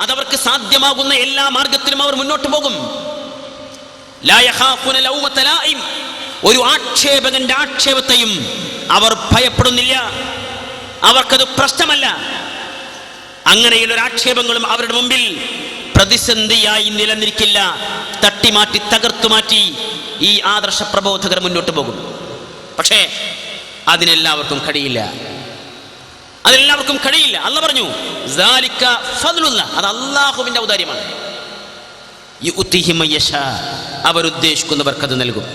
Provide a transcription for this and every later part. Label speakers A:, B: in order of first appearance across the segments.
A: അതവർക്ക് സാധ്യമാകുന്ന എല്ലാ മാർഗത്തിലും അവർ മുന്നോട്ട് പോകും. ലാ യഖാഫുന ലൗമത ലായിം, ഒരു ആക്ഷേപകന്റെ ആക്ഷേപത്തെയും അവർ ഭയപ്പെടുന്നില്ല. അവർക്കത് പ്രശ്നമല്ല. അങ്ങനെയുള്ള ഒരു ആക്ഷേപങ്ങളും അവരുടെ മുമ്പിൽ പ്രതിസന്ധിയായി നിലനിൽക്കില്ല. തട്ടിമാറ്റി തകർത്തുമാറ്റി ഈ ആദർശ പ്രബോധകർ മുന്നോട്ട് പോകും. പക്ഷേ അതിനെല്ലാവർക്കും കഴിയില്ല. അല്ലാഹ് പറഞ്ഞു, സാലിക ഫദ്ലുല്ലാഹ്, അത് അല്ലാഹുവിന്റെ ഔദാര്യമാണ്. യുഅ്തിഹി മയ്യശാ, അവരുദ്ദേശിക്കുന്നവർക്ക് അത് നൽകും.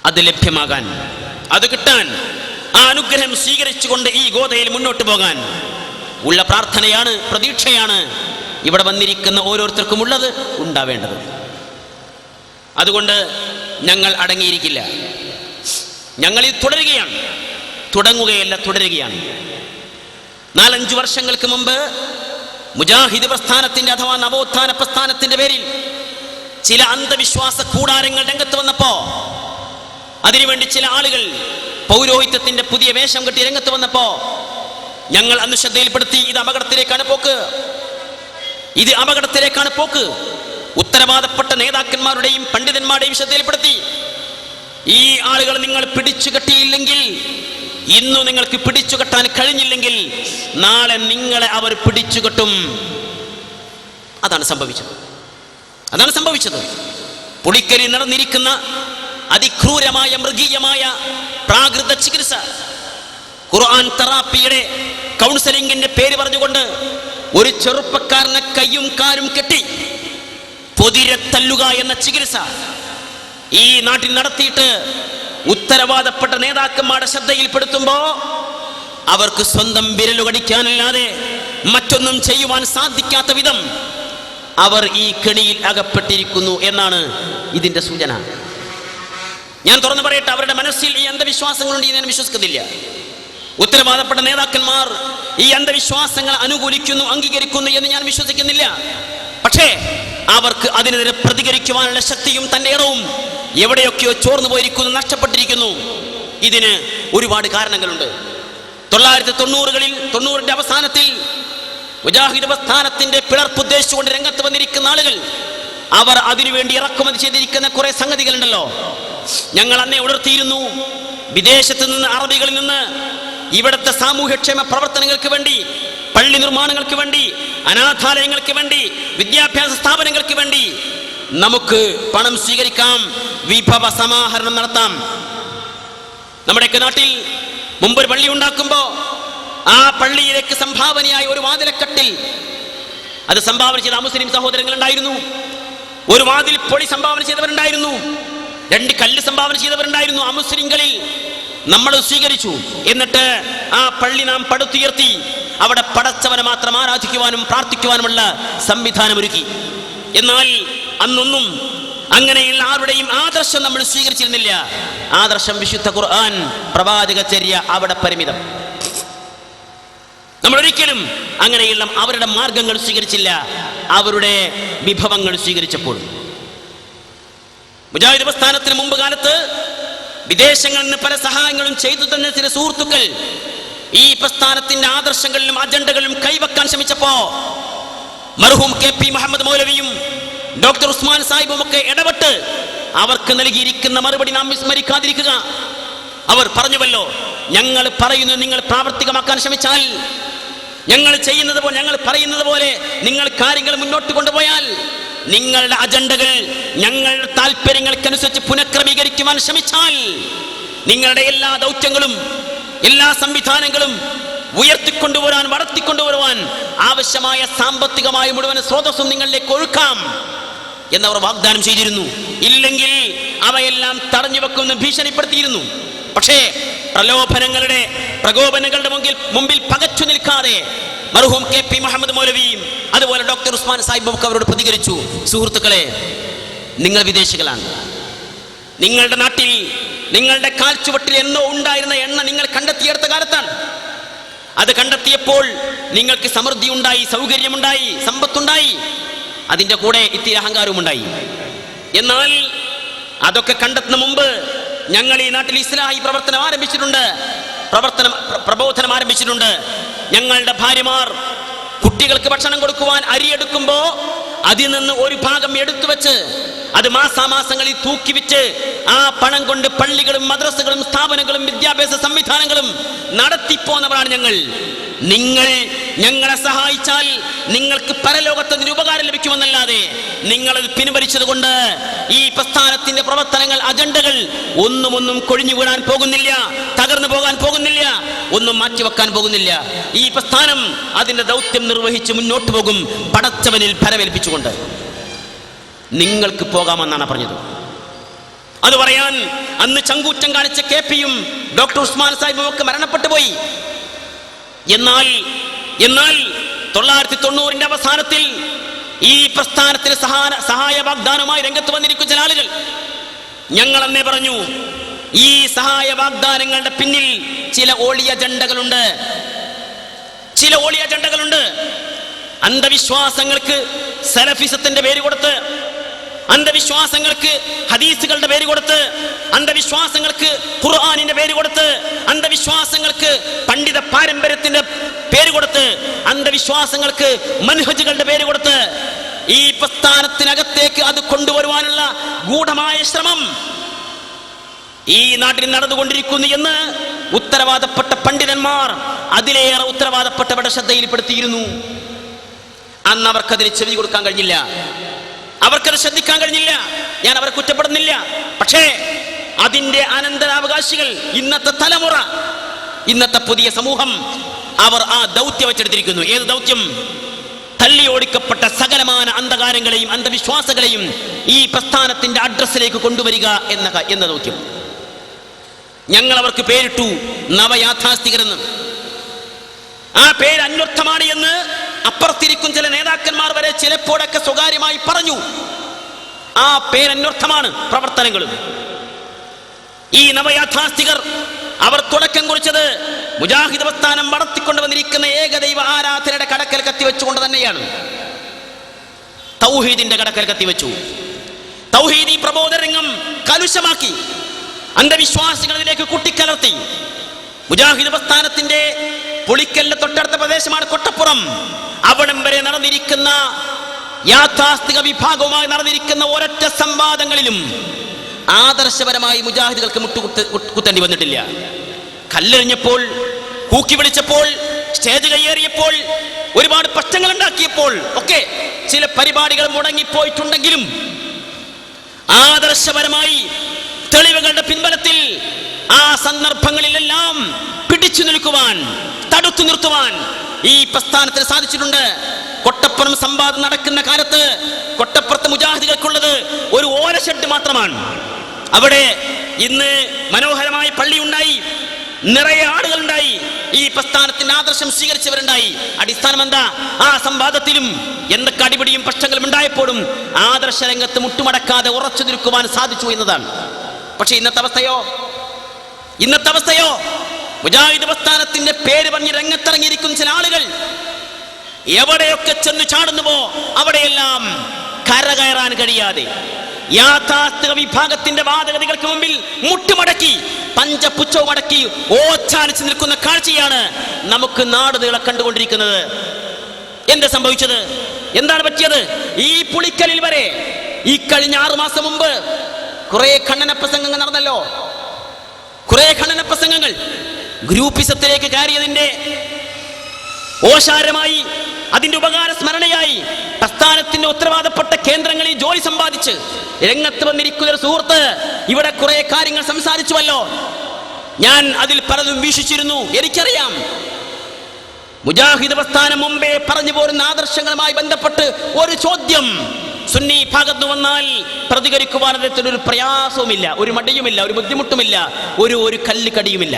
A: അത് ലഭ്യമാകാൻ, അത് കിട്ടാൻ, ആ അനുഗ്രഹം സ്വീകരിച്ചുകൊണ്ട് ഈ ഗോതയിൽ മുന്നോട്ട് പോകാൻ ഉള്ള പ്രാർത്ഥനയാണ്, പ്രതീക്ഷയാണ് ഇവിടെ വന്നിരിക്കുന്ന ഓരോരുത്തർക്കും ഉള്ളത്, ഉണ്ടാവേണ്ടത്. അതുകൊണ്ട് ഞങ്ങൾ അടങ്ങിയിരിക്കില്ല. ഞങ്ങൾ ഇത് തുടരുകയാണ്. തുടങ്ങുകയല്ല, തുടരുകയാണ്. 4-5 വർഷങ്ങൾക്ക് മുമ്പ് മുജാഹിദ് പ്രസ്ഥാനത്തിന്റെ അഥവാ നവോത്ഥാന പ്രസ്ഥാനത്തിന്റെ പേരിൽ ചില അന്ധവിശ്വാസ കൂടാരങ്ങൾ രംഗത്ത് വന്നപ്പോ, അതിനുവേണ്ടി ചില ആളുകൾ പൗരോഹിത്യത്തിന്റെ പുതിയ വേഷം കെട്ടി രംഗത്ത് വന്നപ്പോ ഞങ്ങൾ അന്ന് ശ്രദ്ധയിൽപ്പെടുത്തി, ഇത് അപകടത്തിലേക്കാണ് പോക്ക്. ഉത്തരവാദപ്പെട്ട നേതാക്കന്മാരുടെയും പണ്ഡിതന്മാരുടെയും ശ്രദ്ധയിൽപ്പെടുത്തി, ഈ ആളുകൾ നിങ്ങൾ പിടിച്ചു കെട്ടിയില്ലെങ്കിൽ, ഇന്നു നിങ്ങൾക്ക് പിടിച്ചു കെട്ടാൻ കഴിഞ്ഞില്ലെങ്കിൽ നാളെ നിങ്ങളെ അവർ പിടിച്ചുകെട്ടും. അതാണ് സംഭവിച്ചത്. പുളിക്കരി നടന്നിരിക്കുന്ന അതിക്രൂരമായ മൃഗീയമായ പ്രാകൃത ചികിത്സ, ഖുർആൻ തെറാപ്പിയുടെ കൗൺസിലിംഗിന്റെ പേര് പറഞ്ഞുകൊണ്ട് ഒരു ചെറുപ്പക്കാരനെ കയ്യും കാലും കെട്ടി പൊതിരെ തല്ലുക എന്ന ചികിത്സ ഈ നാട്ടിൽ നടത്തിയിട്ട് ഉത്തരവാദപ്പെട്ട നേതാക്കന്മാരുടെ ശ്രദ്ധയിൽപ്പെടുത്തുമ്പോ അവർക്ക് സ്വന്തം വിരലുകടിക്കാനല്ലാതെ മറ്റൊന്നും ചെയ്യുവാൻ സാധിക്കാത്ത വിധം അവർ ഈ കെണിയിൽ അകപ്പെട്ടിരിക്കുന്നു എന്നാണ് ഇതിന്റെ സൂചന. ഞാൻ തുറന്നു പറയട്ടെ, അവരുടെ മനസ്സിൽ ഈ അന്ധവിശ്വാസങ്ങളുണ്ട് എന്ന് ഞാൻ വിശ്വസിക്കുന്നില്ല. ഉത്തരവാദപ്പെട്ട നേതാക്കന്മാർ ഈ അന്ധവിശ്വാസങ്ങൾ അനുകൂലിക്കുന്നു, അംഗീകരിക്കുന്നു എന്ന് ഞാൻ വിശ്വസിക്കുന്നില്ല. പക്ഷേ അവർക്ക് അതിനെതിരെ പ്രതികരിക്കുവാനുള്ള ശക്തിയും തന്റെ ഇടവും എവിടെയൊക്കെയോ ചോർന്നു പോയിരിക്കുന്നു, നഷ്ടപ്പെട്ടിരിക്കുന്നു. ഇതിന് ഒരുപാട് കാരണങ്ങളുണ്ട്. 1990-ന്റെ അവസാനത്തിൽ മുജാഹിദ് പ്രസ്ഥാനത്തിന്റെ പിളർപ്പ് ഉദ്ദേശിച്ചുകൊണ്ട് രംഗത്ത് വന്നിരിക്കുന്ന ആളുകൾ, അവർ അതിനുവേണ്ടി ഇറക്കുമതി ചെയ്തിരിക്കുന്ന കുറെ സംഗതികളുണ്ടല്ലോ. ഞങ്ങൾ അന്നേ ഉണർത്തിയിരുന്നു. വിദേശത്ത് നിന്ന്, അറബികളിൽ നിന്ന് ഇവിടുത്തെ സാമൂഹ്യക്ഷേമ പ്രവർത്തനങ്ങൾക്ക് വേണ്ടി, പള്ളി നിർമ്മാണങ്ങൾക്ക് വേണ്ടി, അനാഥാലയങ്ങൾക്ക് വേണ്ടി, വിദ്യാഭ്യാസ സ്ഥാപനങ്ങൾക്ക് വേണ്ടി നമുക്ക് പണം സ്വീകരിക്കാം, വിഭവ സമാഹരണം നടത്താം. നമ്മുടെയൊക്കെ നാട്ടിൽ മുമ്പൊരു പള്ളി ഉണ്ടാക്കുമ്പോൾ ആ പള്ളിയിലേക്ക് സംഭാവനയായി ഒരു വാതിലക്കട്ടിൽ അത് സംഭാവന ചെയ്ത മുസ്ലിം സഹോദരങ്ങൾ ഉണ്ടായിരുന്നു. ഒരു വാതിൽ പൊളി സംഭാവന ചെയ്തവരുണ്ടായിരുന്നു. 2 കല്ല് സംഭാവന ചെയ്തവരുണ്ടായിരുന്നു. ആ മുസ്ലിങ്ങളിൽ നമ്മൾ സ്വീകരിച്ചു. എന്നിട്ട് ആ പള്ളി നാം പടുത്തുയർത്തി അവിടെ പടച്ചവനെ മാത്രം ആരാധിക്കുവാനും പ്രാർത്ഥിക്കുവാനുമുള്ള സംവിധാനം ഒരുക്കി. എന്നാൽ അന്നൊന്നും അങ്ങനെയുള്ള ആരുടെയും ആദർശം നമ്മൾ സ്വീകരിച്ചിരുന്നില്ല. ആദർശം വിശുദ്ധ ഖുർആൻ, പ്രവാചക ചര്യ അവിടെ പരിമിതം. നമ്മൾ ഒരിക്കലും അങ്ങനെയുള്ള അവരുടെ മാർഗങ്ങൾ സ്വീകരിച്ചില്ല. അവരുടെ വിഭവങ്ങൾ സ്വീകരിച്ചപ്പോൾ മുജാഹിദ് പ്രസ്ഥാനത്തിന് മുമ്പ് കാലത്ത് വിദേശങ്ങളിൽ നിന്ന് പല സഹായങ്ങളും ചെയ്തു തന്ന ചില സുഹൃത്തുക്കൾ ഈ പ്രസ്ഥാനത്തിന്റെ ആദർശങ്ങളിലും അജണ്ടകളിലും കൈവെക്കാൻ ശ്രമിച്ചപ്പോ മർഹൂം KP മുഹമ്മദ് മൗലവിയും ഡോക്ടർ ഉസ്മാൻ സാഹിബും ഒക്കെ ഇടപെട്ട് അവർക്ക് നൽകിയിരിക്കുന്ന മറുപടി നാം വിസ്മരിക്കാതിരിക്കുക. അവർ പറഞ്ഞുവല്ലോ, ഞങ്ങൾ പറയുന്നത് നിങ്ങൾ പ്രാവർത്തികമാക്കാൻ ശ്രമിച്ചാൽ, ഞങ്ങൾ ചെയ്യുന്നത് പോലെ, ഞങ്ങൾ പറയുന്നത് പോലെ നിങ്ങൾ കാര്യങ്ങൾ മുന്നോട്ട് കൊണ്ടുപോയാൽ, നിങ്ങളുടെ അജണ്ടകൾ ഞങ്ങളുടെ താല്പര്യങ്ങൾക്കനുസരിച്ച് പുനഃക്രമീകരിക്കുവാൻ ശ്രമിച്ചാൽ, നിങ്ങളുടെ എല്ലാ ദൗത്യങ്ങളും എല്ലാ സംവിധാനങ്ങളും ഉയർത്തിക്കൊണ്ടുവരാൻ, വളർത്തിക്കൊണ്ടുവരുവാൻ ആവശ്യമായ സാമ്പത്തികമായ മുഴുവൻ സ്രോതസ്സും നിങ്ങളിലേക്ക് ഒഴുക്കാം എന്നവർ വാഗ്ദാനം ചെയ്തിരുന്നു. ഇല്ലെങ്കിൽ അവയെല്ലാം തടഞ്ഞു വെക്കുമെന്ന് ഭീഷണിപ്പെടുത്തിയിരുന്നു. പക്ഷേ പ്രകോപനങ്ങളുടെ മുമ്പിൽ പകച്ചു നിൽക്കാതെ മർഹൂം KP മുഹമ്മദ് മൗലവിയും അതുപോലെ ഡോക്ടർ ഉസ്മാൻ സാഹിബും ഒക്കെ അവരോട് പ്രതികരിച്ചു. സുഹൃത്തുക്കളെ, നിങ്ങൾ വിദേശികളാണ്. നിങ്ങളുടെ നാട്ടിൽ നിങ്ങളുടെ കാൽച്ചുവട്ടിൽ എന്നോ ഉണ്ടായിരുന്ന എണ്ണ നിങ്ങൾ കണ്ടെത്തിയെടുത്ത കാലത്താണ്. അത് കണ്ടെത്തിയപ്പോൾ നിങ്ങൾക്ക് സമൃദ്ധി ഉണ്ടായി, സൗകര്യമുണ്ടായി, സമ്പത്തുണ്ടായി, അതിൻ്റെ കൂടെ ഇത്തിരി അഹങ്കാരവും ഉണ്ടായി. എന്നാൽ അതൊക്കെ കണ്ടെത്തുന്ന മുമ്പ് ഞങ്ങൾ ഈ നാട്ടിൽ ഇസ്ലാഹി പ്രബോധനം ആരംഭിച്ചിട്ടുണ്ട്. ഞങ്ങളുടെ ഭാര്യമാർ, കുട്ടികൾ കുട്ടികൾക്ക് ഭക്ഷണം കൊടുക്കുവാൻ അരി എടുക്കുമ്പോ അതിൽ നിന്ന് ഒരു ഭാഗം എടുത്തു വെച്ച് അത് മാസാമാസങ്ങളിൽ തൂക്കി വിറ്റ് ആ പണം കൊണ്ട് പള്ളികളും മദ്രസകളും സ്ഥാപനങ്ങളും വിദ്യാഭ്യാസ സംവിധാനങ്ങളും നടത്തിപ്പോന്നവരാണ് ഞങ്ങൾ. നിങ്ങൾ ഞങ്ങളെ സഹായിച്ചാൽ നിങ്ങൾക്ക് പരലോകത്തിന് ഉപകാരം ലഭിക്കുമെന്നല്ലാതെ നിങ്ങളത് പിൻവലിച്ചത് കൊണ്ട് ഈ പ്രസ്ഥാനത്തിന്റെ പ്രവർത്തനങ്ങൾ, അജണ്ടകൾ ഒന്നും കൊഴിഞ്ഞു വീഴാൻ പോകുന്നില്ല, തകർന്നു പോകാൻ പോകുന്നില്ല, ഒന്നും മാറ്റിവെക്കാൻ പോകുന്നില്ല. ഈ പ്രസ്ഥാനം അതിന്റെ ദൗത്യം നിർവഹിച്ച് മുന്നോട്ട് പോകും, പടച്ചവനിൽ ഫലമേൽപ്പിച്ചുകൊണ്ട്. നിങ്ങൾക്ക് പോകാമെന്നാണ് പറഞ്ഞത്. അത് പറയാൻ അന്ന് ചങ്കൂറ്റം കാണിച്ച KP-യും ഡോക്ടർ ഉസ്മാൻ സാഹിബും ഒക്കെ മരണപ്പെട്ടു പോയി. എന്നാൽ 1990 അവസാനത്തിൽ ഈ പ്രസ്ഥാനത്തിന് സഹായ വാഗ്ദാനമായി രംഗത്ത് വന്നിരിക്കുന്ന ചില ആളുകൾ ഞങ്ങൾ അന്നേ പറഞ്ഞു, ഈ സഹായ വാഗ്ദാനങ്ങളുടെ പിന്നിൽ ചില ഒളിയ അജണ്ടകളുണ്ട്. അന്ധവിശ്വാസങ്ങൾക്ക് സലഫിസത്തിന്റെ പേര് കൊടുത്ത്, അന്ധവിശ്വാസങ്ങൾക്ക് ഹദീസുകളുടെ പേര് കൊടുത്ത്, അന്ധവിശ്വാസങ്ങൾക്ക് ഖുർആനിന്റെ പേര് കൊടുത്ത്, അന്ധവിശ്വാസങ്ങൾക്ക് പണ്ഡിത പാരമ്പര്യത്തിന്റെ പേര് കൊടുത്ത്, അന്ധവിശ്വാസങ്ങൾക്ക് മൻഹജുകളുടെ പേര് കൊടുത്ത് ഈ പ്രസ്ഥാനത്തിനകത്തേക്ക് അത് കൊണ്ടുവരുവാനുള്ള ഗൂഢമായ ശ്രമം ഈ നാട്ടിൽ നടന്നുകൊണ്ടിരിക്കുന്നു എന്ന് ഉത്തരവാദപ്പെട്ട പണ്ഡിതന്മാർ, അതിലേറെ ഉത്തരവാദപ്പെട്ടവരുടെ ശ്രദ്ധയിൽപ്പെടുത്തിയിരുന്നു. അന്ന് അവർക്കതിന് ചെവി കൊടുക്കാൻ കഴിഞ്ഞില്ല, അവർക്കത് ശ്രദ്ധിക്കാൻ കഴിഞ്ഞില്ല. ഞാൻ അവരെ കുറ്റപ്പെടുന്നില്ല. പക്ഷേ അതിന്റെ അനന്തരാവകാശികൾ, ഇന്നത്തെ തലമുറ, ഇന്നത്തെ പുതിയ സമൂഹം, അവർ ആ ദൗത്യം വെച്ചെടുത്തിരിക്കുന്നു. ഏത് ദൗത്യം? തല്ലി ഓടിക്കപ്പെട്ട സകലമാന അന്ധകാരങ്ങളെയും അന്ധവിശ്വാസങ്ങളെയും ഈ പ്രസ്ഥാനത്തിന്റെ അഡ്രസ്സിലേക്ക് കൊണ്ടുവരിക എന്ന ദൗത്യം. ഞങ്ങൾ അവർക്ക് പേരിട്ടു നവയാഥാസ്ഥികരെന്ന്. ആ പേര് അന്വർത്ഥമാണ് എന്ന് അപ്പുറത്തിരിക്കും ചില നേതാക്കന്മാർ വരെ ചിലപ്പോഴൊക്കെ സ്വകാര്യമായി പറഞ്ഞു. ആ പേരന്വർത്ഥമാണ് പ്രവർത്തനങ്ങളും. ഈ നവയാഥാസ്ഥികർ അവർ തുടക്കം കുറിച്ചത് മുജാഹിദ് പ്രസ്ഥാനം വളർത്തിക്കൊണ്ടുവന്നിരിക്കുന്ന ഏകദൈവ ആരാധനയുടെ കടക്കൽ കത്തിവെച്ചുകൊണ്ട് തന്നെയാണ്. തൗഹീദിന്റെ കടക്കൽ കത്തിവെച്ചു. തൗഹീദി പ്രബോധന രംഗം കലുഷമാക്കി, അന്ധവിശ്വാസികളിലേക്ക് കുട്ടിക്കലർത്തി. മുജാഹിദ് പ്രസ്ഥാനത്തിന്റെ പുളിക്കലിന്റെ തൊട്ടടുത്ത പ്രദേശമാണ് കൊട്ടപ്പുറം. അവിടം വരെ നടന്നിരിക്കുന്ന യാഥാസ്ഥിക വിഭാഗവുമായി നടന്നിരിക്കുന്ന ഒരൊറ്റ സംവാദങ്ങളിലും ആദർശപരമായി മുജാഹിദുകൾക്ക് മുട്ടുകുത്തേണ്ടി വന്നിട്ടില്ല. കല്ലെറിഞ്ഞപ്പോൾ, കൂക്കി വിളിച്ചപ്പോൾ, സ്റ്റേജ് കയ്യേറിയപ്പോൾ, ഒരുപാട് പ്രശ്നങ്ങൾ ഉണ്ടാക്കിയപ്പോൾ ഒക്കെ ചില പരിപാടികൾ മുടങ്ങിപ്പോയിട്ടുണ്ടെങ്കിലും ആദർശപരമായി തെളിവുകളുടെ പിൻബലത്തിൽ ആ സന്ദർഭങ്ങളിലെല്ലാം പിടിച്ചു നിൽക്കുവാൻ, തടുത്തു നിർത്തുവാൻ ഈ പ്രസ്ഥാനത്തിന് സാധിച്ചിട്ടുണ്ട്. കൊട്ടപ്പുറം സംവാദം നടക്കുന്ന കാലത്ത് കൊട്ടപ്പുറത്ത് മുജാഹിദുകൾക്കുള്ളത് ഒരു ഓലഷെഡ് മാത്രമാണ്. അവിടെ ഇന്ന് മനോഹരമായ പള്ളിയുണ്ടായി, നിറയെ ആളുകളുണ്ടായി, ഈ പ്രസ്ഥാനത്തിന്റെ ആദർശം സ്വീകരിച്ചവരുണ്ടായി. അടിസ്ഥാനം എന്താ? ആ സംവാദത്തിലും എന്തൊക്കെ അടിപിടിയും പ്രശ്നങ്ങളും ഉണ്ടായപ്പോഴും ആദർശ രംഗത്ത് മുട്ടുമടക്കാതെ ഉറച്ചു നിൽക്കുവാൻ സാധിച്ചു എന്നതാണ്. പക്ഷെ ഇന്നത്തെ അവസ്ഥയോ മുജാഹിദ് പ്രസ്ഥാനത്തിന്റെ പേര് പറഞ്ഞ് രംഗത്തിറങ്ങിയിരിക്കുന്ന ചില ആളുകൾ എവിടെയൊക്കെ ചെന്ന് ചാടുന്നുവോ അവിടെയെല്ലാം കരകയറാൻ കഴിയാതെ യാഥാസ്ഥിക വിഭാഗത്തിന്റെ വാദഗതികൾക്ക് മുമ്പിൽ മുട്ടുമടക്കി, പഞ്ചപുച്ഛവും മടക്കി ഓച്ചാനിച്ച് നിൽക്കുന്ന കാഴ്ചയാണ് നമുക്ക് നാട് നീളെ കണ്ടുകൊണ്ടിരിക്കുന്നത്. എന്താ സംഭവിച്ചത്? എന്താണ് പറ്റിയത്? ഈ പുളിക്കലിൽ വരെ ഈ കഴിഞ്ഞ 6 മാസം മുമ്പ് കുറെ ഖണ്ഡന പ്രസംഗങ്ങൾ നടന്നല്ലോ. കുറെ ഖണ്ഡന പ്രസംഗങ്ങൾ ഗ്രൂപ്പിസത്തിലേക്ക് കയറിയതിന്റെ ഓശാരമായി, അതിന്റെ ഉപകാര സ്മരണയായി പ്രസ്ഥാനത്തിന്റെ ഉത്തരവാദപ്പെട്ട കേന്ദ്രങ്ങളിൽ ജോലി സമ്പാദിച്ച് രംഗത്ത് വന്നിരിക്കുന്ന ഒരു സുഹൃത്ത് ഇവിടെ കുറെ കാര്യങ്ങൾ സംസാരിച്ചുവല്ലോ. ഞാൻ അതിൽ പലതും വീക്ഷിച്ചിരുന്നു. എനിക്കറിയാം, മുജാഹിദ് പ്രസ്ഥാനം മുമ്പേ പറഞ്ഞു പോരുന്ന ആദർശങ്ങളുമായി ബന്ധപ്പെട്ട് ഒരു ചോദ്യം സുന്നി ഭാഗത്ത് വന്നാൽ പ്രതികരിക്കുവാൻ ഒരു പ്രയാസവുമില്ല, ഒരു മടിയുമില്ല, ഒരു ബുദ്ധിമുട്ടുമില്ല, ഒരു കല്ല് കടിയുമില്ല.